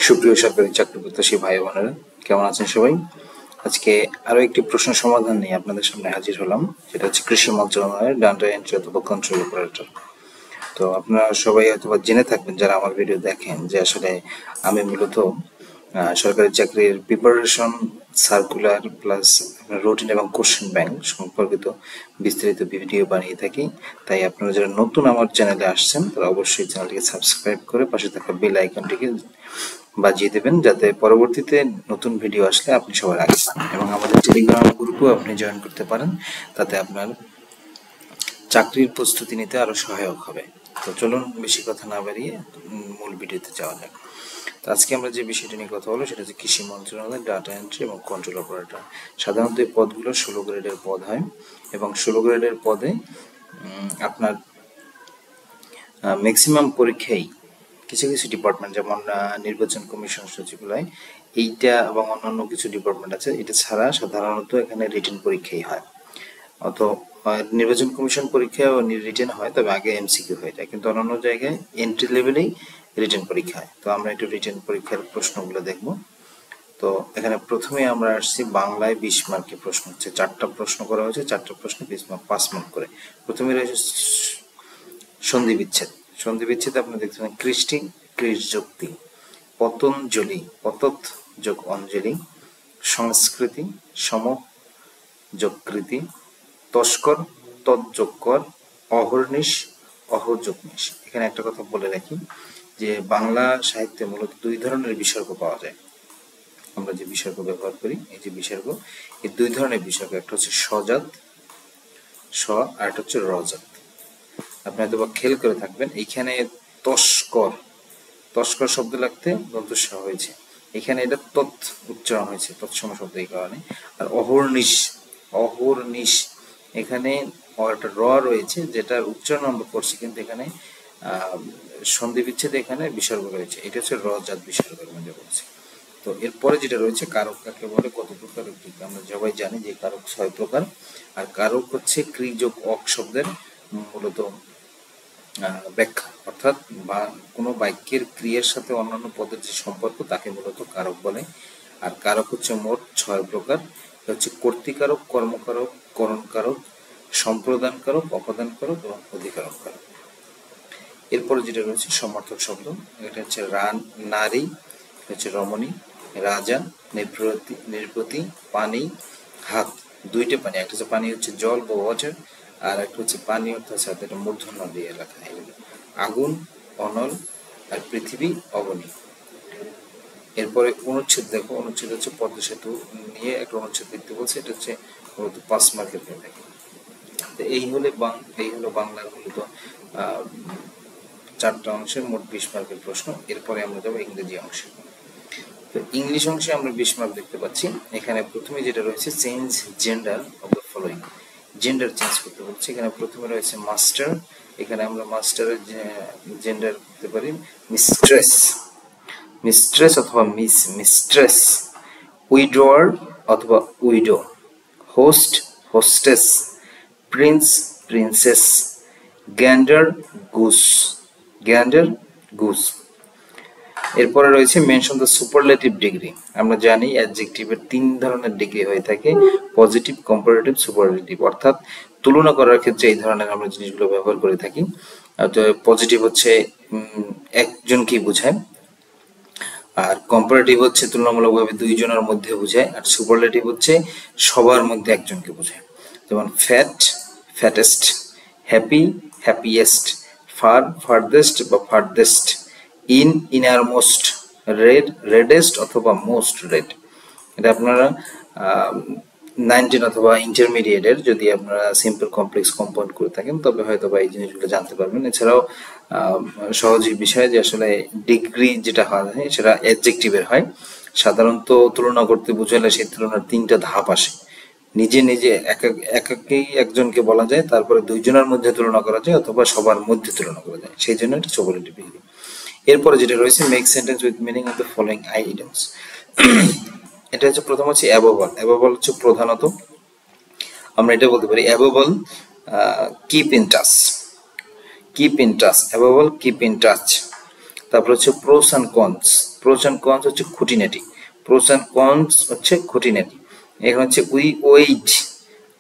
সুপ্রিয় সরকারি চাকরি প্রত্যাশী ভাই বোনেরা, কেমন আছেন সবাই? আজকে আরো একটি প্রশ্ন সমাধান নিয়ে আপনাদের সামনে হাজির হলাম, যেটা হচ্ছে কৃষি মন্ত্রণালয়ের ডাটা এন্ট্রি অথবা কন্ট্রোল অপারেটর। তো আপনারা সবাই হয়তো জেনে থাকবেন যারা আমার ভিডিও দেখেন যে আসলে আমি মূলত সরকারি চাকরির প্রিপারেশন, সার্কুলার প্লাস রুটিন এবং কোশ্চেন ব্যাংক সম্পর্কিত বিস্তারিত ভিডিও বানিয়ে থাকি। তাই আপনারা যারা নতুন আমার চ্যানেলে আসছেন তারা অবশ্যই চ্যানেলটিকে সাবস্ক্রাইব করে পাশে থাকা বেল আইকনটিকে বাজিয়ে দেবেন, যাতে পরবর্তীতে নতুন ভিডিও আসলে আপনি সবার আগে পান। এবং আমাদের টেলিগ্রাম গ্রুপেও আপনি জয়েন করতে পারেন, তাতে আপনার চাকরির প্রস্তুতি নিতে আরো সহায়ক হবে। তো চলুন বেশি কথা না বাড়িয়ে মূল ভিডিওতে যাওয়া যাক। তো আজকে আমরা যে বিষয়টি নিয়ে কথা বলবো সেটা হচ্ছে কৃষি মন্ত্রণালয়ের ডাটা এন্ট্রি এবং কন্ট্রোল অপারেটর। সাধারণত এই পদগুলো 16 গ্রেডের পদ হয় এবং 16 গ্রেডের পদে আপনার ম্যাক্সিমাম পরীক্ষাই কিছু কিছু ডিপার্টমেন্ট, যেমন নির্বাচন কমিশন সচিবালয়, এইটা এবং অন্যান্য কিছু ডিপার্টমেন্ট আছে, এটা ছাড়া সাধারণত এখানে রিটেন পরীক্ষাই হয়। অত নির্বাচন কমিশন পরীক্ষা রিটেন হয়, তবে আগে এমসিকিউ হয়ে যায়, কিন্তু অন্যান্য জায়গায় এন্ট্রি লেভেলেই রিটেন পরীক্ষা হয়। তো আমরা একটু রিটেন পরীক্ষার প্রশ্নগুলো দেখব। তো এখানে প্রথমে আমরা আসছি বাংলায় 20 মার্কের প্রশ্ন হচ্ছে, 4টা প্রশ্ন করা হয়েছে, 4টা প্রশ্ন 5 মার্ক করে। প্রথমে রয়েছে সন্ধি বিচ্ছেদ। সন্ধি বিচ্ছেদ আপনি দেখছেন কৃষ্টি, কৃষ যুক্তি, পতঞ্জলি, পতত যোগ অঞ্জলি, সংস্কৃতি, সম যোগকৃতি, তস্কর, তৎযোগকর, অহর্নিশ, অহযোগনিশ। এখানে একটা কথা বলে রাখি যে বাংলা সাহিত্যে মূলত 2 ধরনের বিসর্গ পাওয়া যায়। আমরা যে বিসর্গ ব্যবহার করি, এই যে বিসর্গ, এই 2 ধরনের বিসর্গ, একটা হচ্ছে সজাত স, আর একটা হচ্ছে রজাত। আপনি হয়তো খেয়াল করে থাকবেন এইখানে তস্কর, তস্কর শব্দ লাগতে দন্তস্ব হয়েছে, এখানে এটা তৎ উচ্চারণ হয়েছে তৎসম শব্দ, এই কারণে। আর অহর্নিশ, অহর্নিশ, এখানে একটা র রয়েছে যেটার উচ্চারণ আমরা করছি, কিন্তু এখানে সন্ধি বিচ্ছেদে এখানে বিসর্গ রয়েছে, এটা হচ্ছে রজাত বিসর্গের মধ্যে বলছি। তো এরপরে যেটা রয়েছে কারক, কাকে বলে, কত প্রকার? আমরা সবাই জানি যে কারক 6 প্রকার। আর কারক হচ্ছে ক্রি যোগ অক শব্দের মূলত ব্যাখ্যা, অর্থাৎ বা কোনো বাক্যের ক্রিয়ার সাথে অন্যান্য পদের যে সম্পর্ক তাকে মূলত কারক বলে। আর কারক হচ্ছে মোট 6 প্রকার, হচ্ছে কর্তৃকারক, কর্মকারক, করণকারক, সম্প্রদান কারক, অপদান কারক এবং অধিকারক কারক। এরপরে যেটা রয়েছে সমর্থক শব্দ, এটা হচ্ছে নারী, হচ্ছে রমণী, রাজা, নির্পতি, নির্পতি, পানি, হাত, 2টে পানি, একটা হচ্ছে পানি হচ্ছে জল বা ওয়াটার, আর একটা হচ্ছে পানি অর্থাৎ সাথে এটা মূর্ধন্য দিয়ে লেখা, আগুন, অনল, আর পৃথিবী, অবনী। এরপরে অনুচ্ছেদ দেখো, অনুচ্ছেদ হচ্ছে পদ্মা সেতু নিয়ে একটা অনুচ্ছেদ লিখতে বলছে, এটা হচ্ছে মূলত 5 মার্কের পেয়ে থাকে। তো এই হলো বাংলার মূলত 4টা অংশের মোট 20 মার্কের প্রশ্ন। এরপরে আমরা যাবো ইংরেজি অংশে। তো ইংলিশ অংশে আমরা 20 মার্ক দেখতে পাচ্ছি। এখানে প্রথমে যেটা রয়েছে change gender of the following, gender change করতে বলছে। এখানে প্রথমে রয়েছে মাস্টার, এখানে আমরা মাস্টারের জেন্ডার করতে পারি মিস্ট্রেস, মিস্ট্রেস অথবা মিস, মিস্ট্রেস, উইডোয়ার অথবা widow, host, hostess, prince, princess, gander, goose, gander, goose. এরপরে রয়েছে মেনশন দ্য সুপারলেটিভ ডিগ্রি। আমরা জানি অ্যাডজেক্টিভের 3 ধরনের ডিগ্রি হয়ে থাকে, পজিটিভ, কম্পারেটিভ, সুপারলেটিভ, অর্থাৎ তুলনা করার ক্ষেত্রে এই ধরনের আমরা জিনিসগুলো ব্যবহার করে থাকি। পজিটিভ হচ্ছে একজনকেই বোঝায়, আর কম্পারেটিভ হচ্ছে তুলনামূলকভাবে 2 জনের মধ্যে বোঝায়, আর সুপারলেটিভ হচ্ছে সবার মধ্যে একজনকে বোঝায়। যেমন fat, fattest, happy, happiest, far, farthest বা farthest, in, innermost, red, reddest অথবা মোস্ট রেড। এটা আপনারা 19 অথবা ইন্টারমিডিয়েটের যদি আপনারা সিম্পল কমপ্লেক্স কম্পাউন্ড করে থাকেন তবে হয়তো বা এই জিনিসগুলো জানতে পারবেন। এছাড়াও সহজই বিষয় যে আসলে ডিগ্রি যেটা হয় সেটা অ্যাডজেক্টিভের হয়, সাধারণত তুলনা করতে বুঝালে সেই তুলনার 3টা ধাপ আসে। নিজে নিজে একাকেই একজনকে বলা যায়, তারপরে 2 জনের মধ্যে তুলনা করা যায়, অথবা সবার মধ্যে তুলনা করা যায়, সেই জন্য এটা সুপারলেটিভ ডিগ্রি। এরপরে যেটা রয়েছে make sentence with meaning of the following items. এটা হচ্ছে প্রথম হচ্ছে অ্যাবোবল, অ্যাবোবল হচ্ছে প্রধানত আমরা এটা বলতে পারি above all keep in touch, keep in touch, above all keep in touch. তারপর হচ্ছে pros and cons. Pros and cons হচ্ছে খুঁটিনাটি, প্রোস অ্যান্ড কনস হচ্ছে খুঁটিনাটি। এখানে হচ্ছে we weigh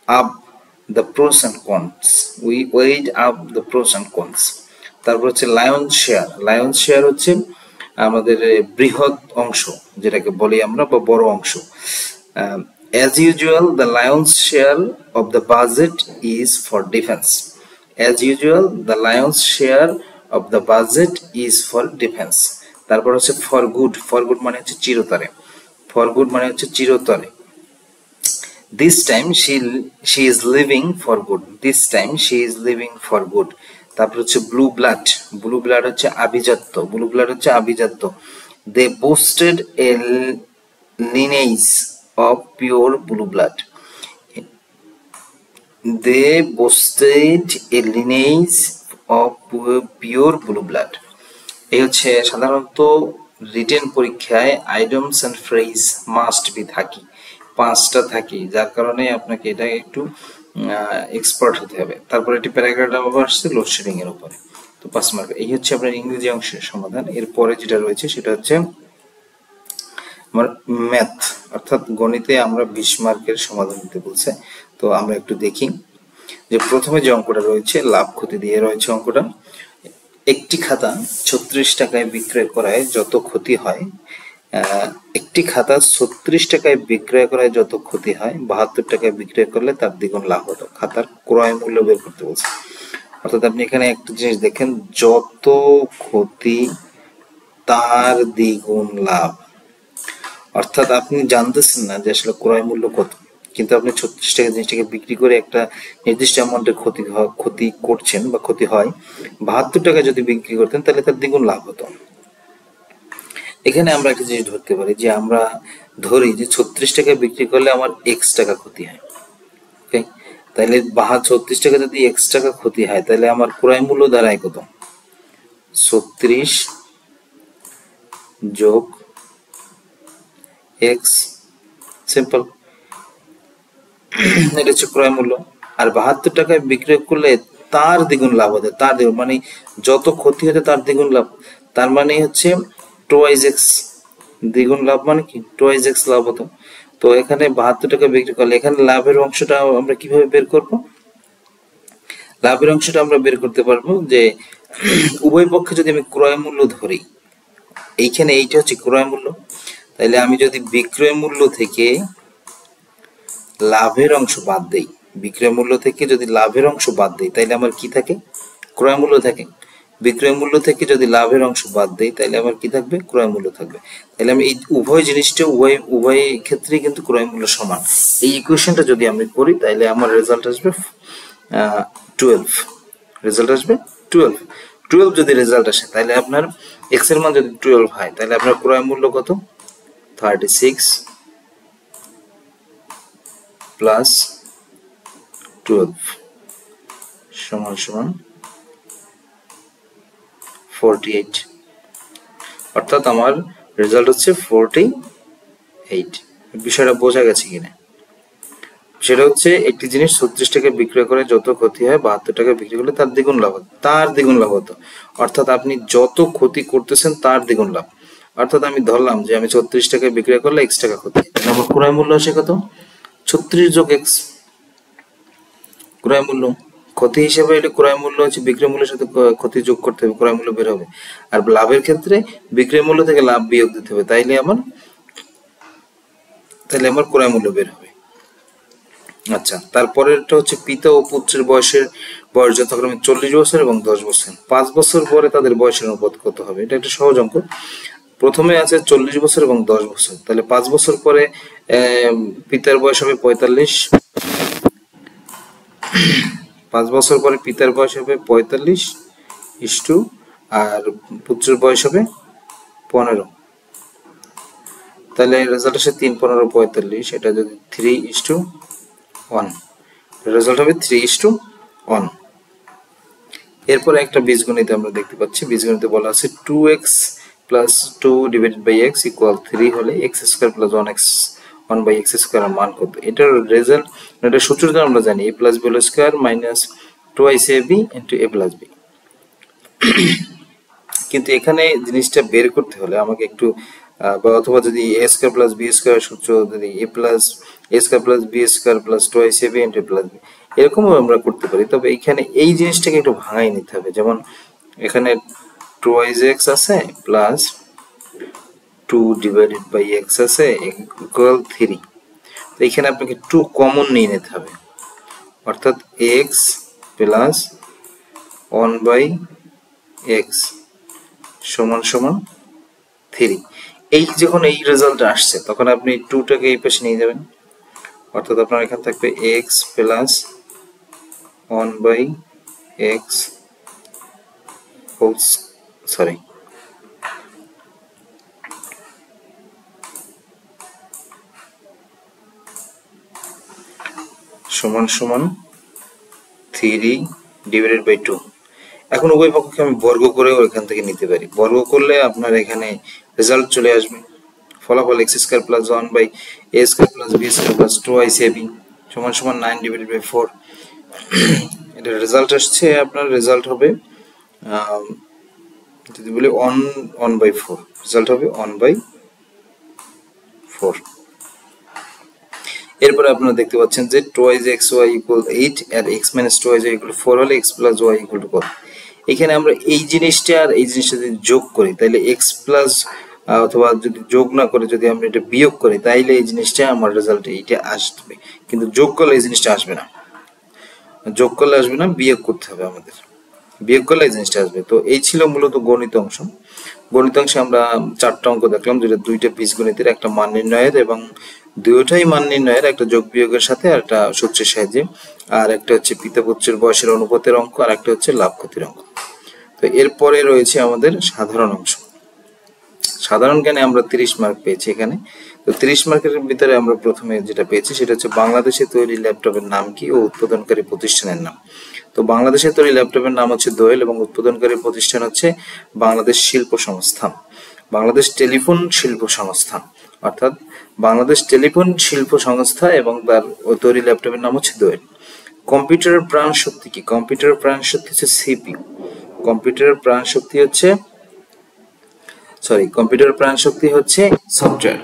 up the pros and cons, we weigh up the pros and cons. তারপর হচ্ছে লায়ন শেয়ার। লায়ন শেয়ার হচ্ছে আমাদের বৃহৎ অংশ যেটাকে বলি আমরা, বা বড় অংশ। As usual, the lion's share of the budget is for defense. As usual, the lion's share of the budget is for defense. তারপর হচ্ছে for good. For good মানে হচ্ছে চিরতরে। For good মানে হচ্ছে চিরতরে। This time she is living for good. This time she is living for good. তারপর হচ্ছে blue blood. Blue blood হচ্ছে আভিজাত্য। Blue blood হচ্ছে আভিজাত্য। They boasted a lineage of pure blue blood. They boasted a lineage of pure blue blood. এই হচ্ছে সাধারণত written পরীক্ষায় items and phrase must be থাকি, 5টা থাকি, যার কারণে আপনাকে এটা একটু এক্সপার্ট হতে হবে। তারপর একটি প্যারাগ্রাফ আসছে লোডশেডিং এর উপরে, তো 5 মার্ক। এই হচ্ছে আপনার ইংরেজি অংশের সমাধান। এরপরে যেটা রয়েছে সেটা হচ্ছে আমার ম্যাথ, অর্থাৎ গণিতে আমরা 20 মার্কের সমাধান দিতে বলছে। তো আমরা একটু দেখি যে প্রথমে যে অঙ্কটা রয়েছে লাভ ক্ষতি দিয়ে রয়েছে অঙ্কটা। একটি খাতা 36 টাকায় বিক্রয় করায় যত ক্ষতি হয়, একটি খাতা 36 টাকায় বিক্রয় করায় যত ক্ষতি হয় 72 টাকায় বিক্রয় করলে তার দ্বিগুণ লাভ হতো। খাতার ক্রয় মূল্য বের করতে বলছে। অর্থাৎ আপনি এখানে একটা জিনিস দেখেন, যত ক্ষতি তার দ্বিগুণ লাভ। অর্থাৎ আপনি জানতেছেন না যে আসলে ক্রয় মূল্য কত, কিন্তু আপনি 36 টাকা জিনিসটাকে বিক্রি করে একটা নির্দিষ্ট অ্যামাউন্টের ক্ষতি করছেন বা ক্ষতি হয়। 72 টাকা যদি বিক্রি করতেন তাহলে তার দ্বিগুণ লাভ হতো। এখানে আমরা একটা জিনিস ধরতে পারি যে আমরা ধরি যে 36 টাকা বিক্রি করলে আমার x টাকা ক্ষতি হয়। ওকে, তাহলে 36 টাকা যদি x টাকা ক্ষতি হয় তাহলে আমার ক্রয় মূল্য দাঁড়ায় কত? 36 যোগ x, সিম্পল। এটা হচ্ছে ক্রয় মূল্য। আর 72 টাকায় বিক্রয় করলে তার দ্বিগুণ লাভ হতো। তার দ্বিগুণ মানে যত ক্ষতি হতো তার দ্বিগুণ লাভ, তার মানে হচ্ছে 2x। দ্বিগুণ লাভ মানে কি? 2x লাভ হতো। তো এখানে 72 টাকা বিক্রি করলে এখানে লাভের অংশটা আমরা কিভাবে বের করব? লাভের অংশটা আমরা বের করতে পারবো যে উভয় পক্ষে যদি আমি ক্রয় মূল্য ধরি, এইখানে এইটা হচ্ছে ক্রয় মূল্য, তাহলে আমি যদি বিক্রয় মূল্য থেকে লাভের অংশ বাদ দেই, বিক্রয় মূল্য থেকে যদি লাভের অংশ বাদ দেই তাহলে আমার কি থাকে? ক্রয় মূল্য থাকে। বিক্রয় মূল্য থেকে যদি লাভের অংশ বাদ দেই তাহলে আমার কি থাকবে? ক্রয় মূল্য থাকবে। তাহলে আমি এই উভয় জিনিসটা উভয় ক্ষেত্রেই কিন্তু ক্রয় মূল্য সমান। এই ইকুয়েশনটা যদি আমি করি তাহলে আমার রেজাল্ট আসবে 12। রেজাল্ট আসবে 12। 12 যদি রেজাল্ট আসে তাহলে আপনার x এর মান যদি 12 হয় তাহলে আপনার ক্রয় মূল্য কত? 36 প্লাস 12 সমান সমান 48। অর্থাৎ আমার রেজাল্ট হচ্ছে 48। বিষয়টা বোঝা গেছে কিনা? সেটা হচ্ছে একটি জিনিস 36 টাকায় বিক্রয় করে যত ক্ষতি হয় 72 টাকায় বিক্রি করলে তার দ্বিগুণ লাভ হতো। তার দ্বিগুণ লাভ হতো অর্থাৎ আপনি যত ক্ষতি করতেছেন তার দ্বিগুণ লাভ। অর্থাৎ আমি ধরলাম যে আমি 36 টাকায় বিক্রয় করলে x টাকা ক্ষতি, তাহলে আমার ক্রয় মূল্য আসে কত? 36 যোগ x। ক্রয় মূল্য ক্ষতি হিসেবে এটা ক্রয় মূল্য হচ্ছে বিক্রয় মূল্যের সাথে ক্ষতি যোগ করতে হবে, ক্রয় মূল্য বের হবে। আর লাভের ক্ষেত্রে বিক্রয় মূল্য থেকে লাভ বিয়োগ দিতে হবে, তাইলে আমার ক্রয় মূল্য বের হবে। আচ্ছা, তারপরেরটা হচ্ছে পিতা ও পুত্রের বয়স যথাক্রমে 40 বছর এবং 10 বছর। 5 বছর পরে তাদের বয়সের অনুপাত কত হবে? এটা একটা সহজ অঙ্ক। প্রথমে আছে 40 বছর এবং 10 বছর, তাহলে 5 বছর পরে পিতার বয়স হবে 45। 5 বছর পরে পিতার বয়স হবে 45 আর পুত্রের বয়স হবে 15। তাহলে রেজাল্ট আসে 3, 15, 45। এটা যদি 3:1, রেজাল্ট হবে 3:1। এরপরে একটা বীজগণিতে আমরা দেখতে পাচ্ছি, বীজগণিতে বলা আছে 2x plus 2 divided by x equal 3 হলে x square plus 1 by x square মান কত? এটার রেজাল্ট, এটা সূত্রটা আমরা জানি a plus b whole square minus 2ab into a plus b। কিন্তু এখানে জিনিসটা বের করতে হলে আমাকে একটু বা অথবা যদি A square plus B square সূত্র যদি A plus A square plus B square plus twice A B into plus B এরকমও আমরা করতে পারি। তবে এখানে এই জিনিসটাকে একটু ভাঙাই নিতে হবে। যেমন এখানে টোয়াইস এক্স আছে প্লাস 2 ডিভাইডেড বাই এক্স আছে ইকুয়াল 3। তো এখানে আপনাকে 2 কমন নিয়ে নিতে হবে, অর্থাৎ এক্স প্লাস 1 বাই এক্স সমান সমান 3। এই যখন এই রেজাল্ট আসছে তখন আপনি 2টাকে এই পাশে নিয়ে যাবেন, অর্থাৎ আপনার এখানে থাকবে x plus 1 by x whole সমান সমান 3 ডিভাইডেড বাই 2। এখন উভয় পক্ষকে আমি বর্গ করেও এখান থেকে নিতে পারি। বর্গ করলে আপনার এখানে রেজাল্ট চলে আসবে, ফলাফল x square plus 1 by a square plus B square plus 2ac সমান সমান 9 ডিভাইডেড বাই 4। এটা রেজাল্ট আসছে, আপনার রেজাল্ট হবে যদি বলি 1 বাই 4, রেজাল্ট হবে 1 বাই 4। এরপরে আপনারা দেখতে পাচ্ছেন যে টোয়াইস এক্স ওয়াই ইকুয়াল 8 আর X minus twice Y equal 4 হলে X plus Y equal to কত। এখানে আমরা এই জিনিসটা আর এই জিনিসটা যদি যোগ করি তাহলে এক্স প্লাস, অথবা যদি যোগ না করে যদি আমরা এটা বিয়োগ করি তাইলে এই জিনিসটা আমার রেজাল্ট এইটা আসবে, কিন্তু যোগ করলে এই জিনিসটা আসবে না। যোগ করলে আসবে না, বিয়োগ করতে হবে আমাদের, বিয়োগ করলে এই জিনিসটা আসবে। তো এই ছিল মূলত গণিত অংশ। গণিত অংশে আমরা 4টা অঙ্ক দেখলাম, যেটা 2টা বীজগণিতের, একটা মান নির্ণয়ের এবং দুটোই মান নির্ণয়ের, একটা যোগ বিয়োগের সাথে আর একটা সূত্রের সাহায্যে, আর একটা হচ্ছে পিতা পুত্রের বয়সের অনুপাতের অঙ্ক, আর একটা হচ্ছে লাভ ক্ষতির অঙ্ক। তো এরপরে রয়েছে আমাদের সাধারণ অংশ। সাধারণ জ্ঞানে আমরা 30 মার্ক পেয়েছি এখানে। তো 30 মার্কের ভিতরে আমরা প্রথমে যেটা পেয়েছি সেটা হচ্ছে বাংলাদেশে তৈরি ল্যাপটপের নাম কি ও উৎপাদনকারী প্রতিষ্ঠানের নাম। তো বাংলাদেশে তৈরি ল্যাপটপের নাম হচ্ছে দোয়েল এবং উৎপাদনকারী প্রতিষ্ঠান হচ্ছে বাংলাদেশ শিল্প সংস্থা, বাংলাদেশ টেলিফোন শিল্প সংস্থা, অর্থাৎ বাংলাদেশ টেলিফোন শিল্প সংস্থা, এবং তার তৈরি ল্যাপটপের নাম হচ্ছে দোয়েল। কম্পিউটারের প্রাণ শক্তি কি? কম্পিউটারের প্রাণ শক্তি হচ্ছে সিপিইউ। কম্পিউটারের প্রাণ শক্তি হচ্ছে কম্পিউটারের প্রাণ শক্তি হচ্ছে সফটওয়্যার।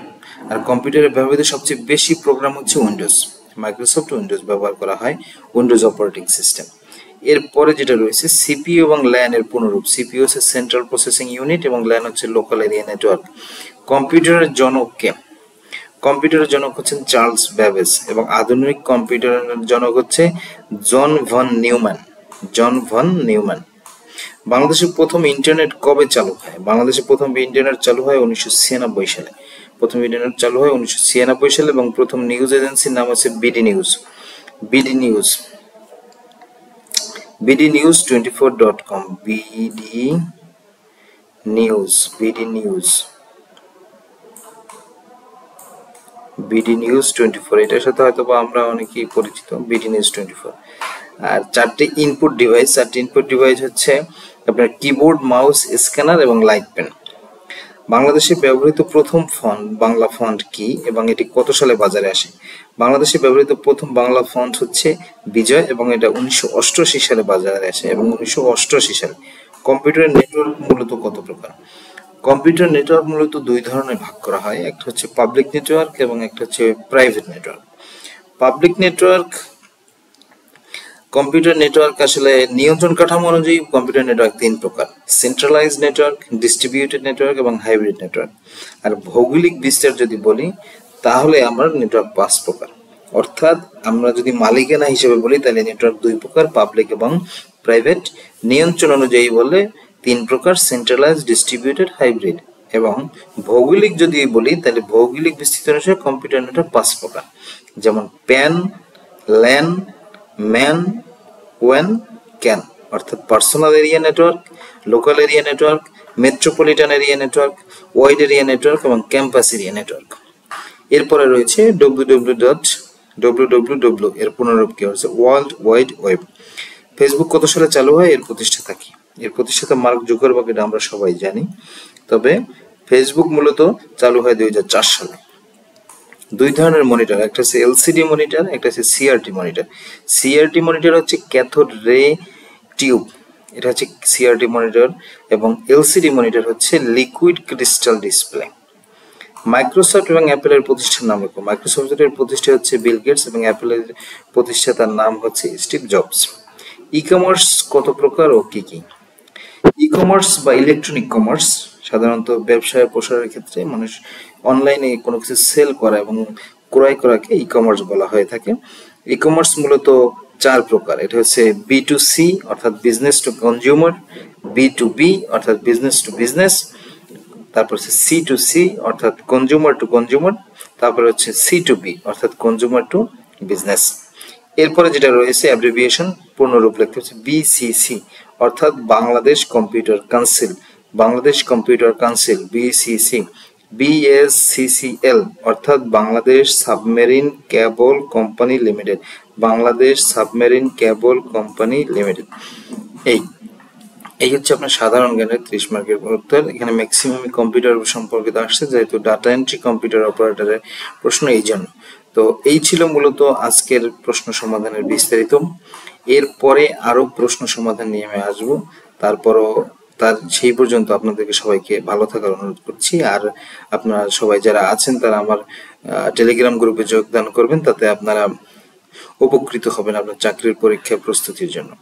আর কম্পিউটারে ব্যবহৃত সবচেয়ে বেশি প্রোগ্রাম হচ্ছে উইন্ডোজ, মাইক্রোসফট উইন্ডোজ ব্যবহার করা হয়, উইন্ডোজ অপারেটিং সিস্টেম। এরপরে যেটা রয়েছে সিপিইউ এবং ল্যান এর পুনরূপ। সিপিইউ হচ্ছে সেন্ট্রাল প্রসেসিং ইউনিট এবং ল্যান হচ্ছে লোকাল এরিয়া নেটওয়ার্ক। কম্পিউটারের জনক কে? কম্পিউটারের জনক হচ্ছেন চার্লস ব্যাবেজ এবং আধুনিক কম্পিউটারের জনক হচ্ছে John von Neumann. John von Neumann. বাংলাদেশের প্রথম ইন্টারনেট কবে চালু হয়? বাংলাদেশে প্রথম ইন্টারনেট চালু হয় 1996 সালে। প্রথম ইন্টারনেট চালু হয় 1996 সালে এবং প্রথম নিউজ এজেন্সির নাম হচ্ছে BD news. BD news, bdnews24.com, BD news, BD news, BD news 24, এটার সাথে হয়তো আমরা অনেকেই পরিচিত, বিডি নিউজ 24। আর 4টি ইনপুট ডিভাইস, 4টি ইনপুট ডিভাইস হচ্ছে আপনার কিবোর্ড, মাউস, স্ক্যানার এবং লাইট পেন। বাংলাদেশে ব্যবহৃত প্রথম ফন্ট, বাংলা ফন্ট কি এবং এটি কত সালে বাজারে আসে? বাংলাদেশে ব্যবহৃত প্রথম বাংলা ফন্ট হচ্ছে বিজয় এবং এটা 1988 সালে বাজারে আসে এবং 1988 সালে। কম্পিউটারের নেটওয়ার্ক মূলত কত প্রকার? কম্পিউটার নেটওয়ার্ক মূলত 2 ধরনের ভাগ করা হয়, একটা হচ্ছে পাবলিক নেটওয়ার্ক এবং একটা হচ্ছে private network. Public network, computer network আসলে নিয়ন্ত্রণ কাঠামো অনুযায়ী কম্পিউটার নেটওয়ার্ক 3 প্রকার: সেন্ট্রালাইজড নেটওয়ার্ক, ডিস্ট্রিবিউটেড নেটওয়ার্ক এবং হাইব্রিড নেটওয়ার্ক। আর ভৌগোলিক বিস্তার যদি বলি তাহলে আমরা নেটওয়ার্ক 5 প্রকার। অর্থাৎ আমরা যদি মালিকানা হিসেবে বলি তাহলে নেটওয়ার্ক 2 প্রকার, পাবলিক এবং প্রাইভেট। নিয়ন্ত্রণ অনুযায়ী বলে 3 প্রকার: সেন্ট্রালাইজড, ডিস্ট্রিবিউটেড, হাইব্রিড। এবং ভৌগোলিক যদি বলি তাহলে ভৌগোলিক বিস্তৃতি অনুসারে কম্পিউটার নেটওয়ার্ক 5 প্রকার, যেমন প্যান, ল্যান, ম্যান, ওয়েন, ক্যান। অর্থাৎ personal area network, local area network, metropolitan area network, wide area network এবং ক্যাম্পাস এরিয়া নেটওয়ার্ক। এরপরে রয়েছে www, এর পুনরূপ কি হচ্ছে ওয়ার্ল্ড ওয়াইড ওয়েব। ফেসবুক কত সালে চালু হয়? এর প্রতিষ্ঠাতা কি? এর প্রতিষ্ঠাতা মার্ক জুকারবার্গ, এটা আমরা সবাই জানি। তবে ফেসবুক মূলত চালু হয় 2004 সালে। 2 ধরনের মনিটর, একটা হচ্ছে এলসিডি মনিটর, একটা হচ্ছে সিআরটি মনিটর। সিআরটি মনিটর হচ্ছে ক্যাথোড রে টিউব, এটা হচ্ছে সিআরটি মনিটর, এবং এলসিডি মনিটর হচ্ছে লিকুইড ক্রিস্টাল ডিসপ্লে। মাইক্রোসফট এবং অ্যাপেলের প্রতিষ্ঠার নাম লেখো। মাইক্রোসফটের প্রতিষ্ঠা হচ্ছে বিল গেটস এবং অ্যাপেলের প্রতিষ্ঠাতার নাম হচ্ছে স্টিভ জবস। ই কমার্স কত প্রকার ও কি কি? ই কমার্স বা ইলেকট্রনিক কমার্স সাধারণত ব্যবসায় প্রসারের ক্ষেত্রে মানুষ অনলাইনে কোনো কিছু সেল করা এবং ক্রয় করাকে ই কমার্স বলা হয়ে থাকে। ই কমার্স মূলত 4 প্রকার। এটা হচ্ছে বি টু সি অর্থাৎ business to consumer, B to B অর্থাৎ বিজনেস টু বিজনেস, তারপর হচ্ছে সি টু সি অর্থাৎ কনজিউমার টু কনজিউমার, তারপর হচ্ছে সি টু বি অর্থাৎ কনজিউমার টু বিজনেস। এরপরে যেটা রয়েছে অ্যাব্রিভিয়েশন পূর্ণরূপ লিখতে হচ্ছে বিসিসি অর্থাৎ Bangladesh computer council, Bangladesh computer council BCC. BSCCL অর্থাৎ Bangladesh submarine cable company limited, Bangladesh submarine cable company limited. এই হচ্ছে আপনার সাধারণ জ্ঞানের 30 মার্কের উত্তর। এখানে ম্যাক্সিমাম কম্পিউটার সম্পর্কিত আসছে, যেহেতু ডাটা এন্ট্রি কম্পিউটার অপারেটরের প্রশ্ন, এই জন্য। তো এই ছিল মূলত আজকের প্রশ্ন সমাধানের বিস্তারিত। এরপরে আরো প্রশ্ন সমাধান নিয়ে আমি আসবো। তারপরও সেই পর্যন্ত আপনাদেরকে সবাইকে ভালো থাকার অনুরোধ করছি। আর আপনারা সবাই যারা আছেন তারা আমার টেলিগ্রাম গ্রুপে যোগদান করবেন, তাতে আপনারা উপকৃত হবেন আপনার চাকরির পরীক্ষার প্রস্তুতির জন্য।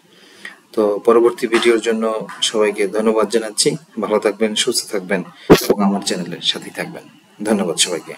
তো পরবর্তী ভিডিওর জন্য সবাইকে ধন্যবাদ জানাচ্ছি। ভালো থাকবেন, সুস্থ থাকবেন এবং আমার চ্যানেলের সাথেই থাকবেন। ধন্যবাদ সবাইকে।